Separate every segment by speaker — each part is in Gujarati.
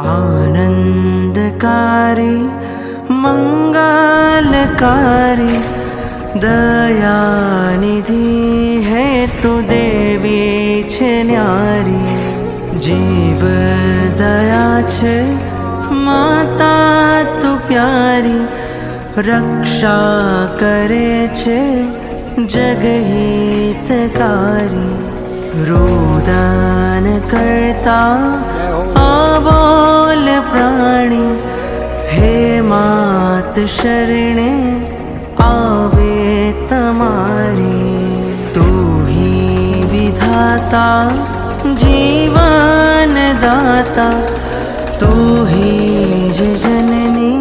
Speaker 1: आनंदकारी मंगलकारी दयानिधि है तू देवी छे न्यारी जीव दया छे माता तू प्यारी रक्षा करे छे जगहितकारी रुदन करता अबोल प्राणी हे मात शरणे आवे तमारी तू ही विधाता जीवन दाता तू ही ज जननी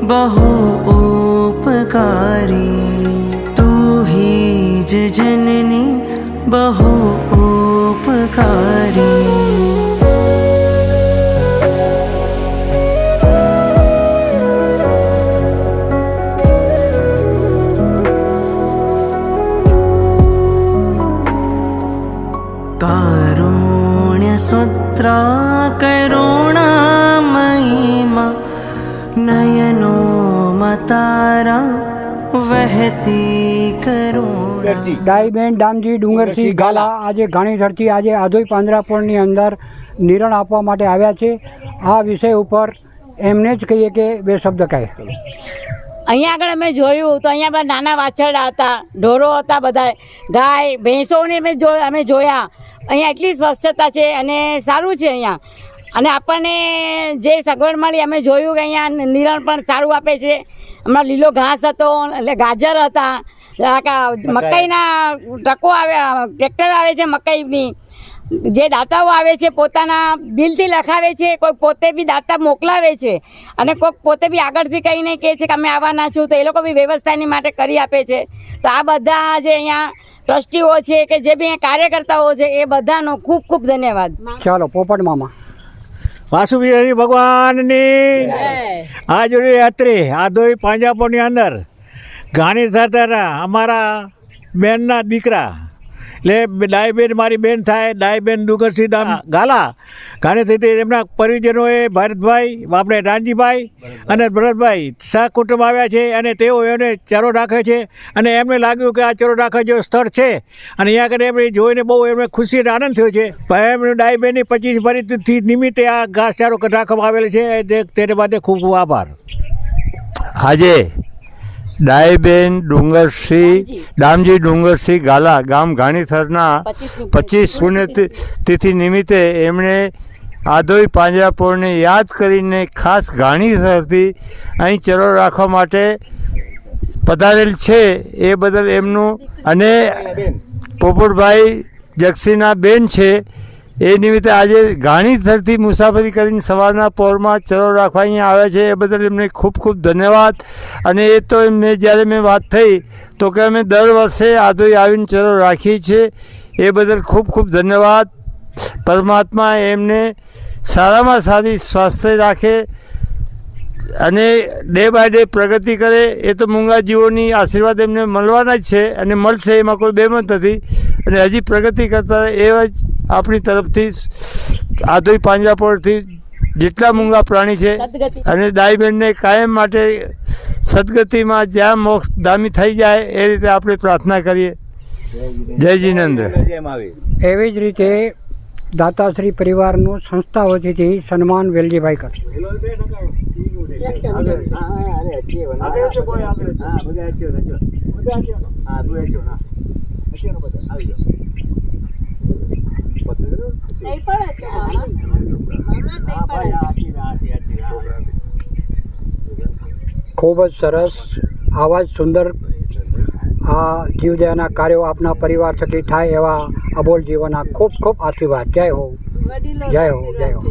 Speaker 1: बहु उपकारी तू ही ज जननी बहु उपकारी। कारुण्य सूत्रा करुणामयी माँ नयनो मतारा वहती करुणा।
Speaker 2: ડાઈબેન દામજી ડુંગરસિંહ ગાલા આજે ઘાણીધરથી આજે આધોઈ પાંજરાપોળની અંદર નિરણ આપવા માટે આવ્યા છે। આ વિષય ઉપર એમને જ કહીએ કે બે શબ્દ કહે।
Speaker 3: અહીંયા આગળ અમે જોયું તો અહીંયા બધા નાના વાછરડા હતા, ઢોરો હતા, બધા ગાય ભેંસોને અમે જોયા। અહીંયા એટલી સ્વચ્છતા છે અને સારું છે અહીંયા। અને આપણને જે સગવડ મળી અમે જોયું કે અહીંયા નિરણ પણ સારું આપે છે। હમણાં લીલો ઘાસ હતો, એટલે ગાજર હતા, મકાઈના ટકો આવે, ટ્રેક્ટર આવે છે મકાઈની, જે દાતાઓ આવે છે પોતાના દિલથી લખાવે છે, કોઈ પોતે બી દાતા મોકલાવે છે અને કોઈક પોતે બી આગળથી કહીને કહે છે કે અમે આવવાના છું, તો એ લોકો બી વ્યવસ્થાની માટે કરી આપે છે। તો આ બધા જે અહીંયા ટ્રસ્ટીઓ છે કે જે બી અહીંયા કાર્યકર્તાઓ છે એ બધાનો ખૂબ ખૂબ ધન્યવાદ।
Speaker 2: ચાલો પોપટ મામા।
Speaker 4: વાસુદેવ ભગવાનની આજની રાત્રે આધોઈ પાંજરાપોળની અંદર ઘાણીધરના અમારા બેનના દીકરા એટલે ડાયબેન મારી બેન થાય, ડાયબેન ડુંગરસિંહ ગાલા ઘાણીથી એમના પરિજનોએ ભારતભાઈ, આપણે રાનજીભાઈ અને ભરતભાઈ સહકુટુંબ આવ્યા છે અને તેઓ એને ચરો રાખે છે અને એમને લાગ્યું કે આ ચરો રાખવા જેવું સ્થળ છે અને અહીંયા આગળ એમને જોઈને બહુ એમને ખુશી અને આનંદ થયો છે। એમને ડાયબેનની 25 વર્ષથી નિમિત્તે આ ઘાસચારો રાખવામાં આવેલ છે, તેને માટે ખૂબ ખૂબ આભાર।
Speaker 5: આજે ડાયબેન દામજી ડુંગરસિંહ ગાલા ગામ ઘાણીધરના 25 પુણ્યતિથિ નિમિત્તે એમણે આધોઈ પાંજરાપોળને યાદ કરીને ખાસ ઘાણીધરથી અહીં ચરો રાખવા માટે પધારેલ છે, એ બદલ એમનું અને પોપટભાઈ જગસીના બેન છે એ નિમિત્તે આજે ઘાણીધરથી મુસાફરી કરીને સવારના પહોરમાં ચરો રાખવા અહીંયા આવ્યા છે, એ બદલ એમને ખૂબ ખૂબ ધન્યવાદ। અને એ તો એમને જ્યારે મેં વાત થઈ તો કે અમે દર વર્ષે આધોઈ આવીને ચરો રાખીએ છીએ, એ બદલ ખૂબ ખૂબ ધન્યવાદ। પરમાત્મા એમને સારામાં સારી સ્વાસ્થ્ય રાખે અને ડે બાય ડે પ્રગતિ કરે। એ તો મૂંગા જીવોની આશીર્વાદ એમને મળવાના જ છે અને મળશે, એમાં કોઈ બેમત નથી। અને હજી પ્રગતિ કરતા એવા જ આપણી તરફથી આધોઈ પાંજરાપોળથી જેટલા મૂંગા પ્રાણી છે અને ડાયબેનને કાયમ માટે સદગતિમાં જ્યાં મોક્ષ દામી થઈ જાય એ રીતે આપણે પ્રાર્થના કરીએ। જય જીનેન્દ્ર।
Speaker 2: એવી જ રીતે દાતાશ્રી પરિવારનું સંસ્થા વતીથી સન્માન વેલજીભાઈ કરશે। ખૂબ જ સરસ, આવા જ સુંદર આ જીવદયાના કાર્યો આપના પરિવાર થકી થાય એવા અબોલ જીવનના ખૂબ ખૂબ આશીર્વાદ। જય હો, જય હો, જય હો।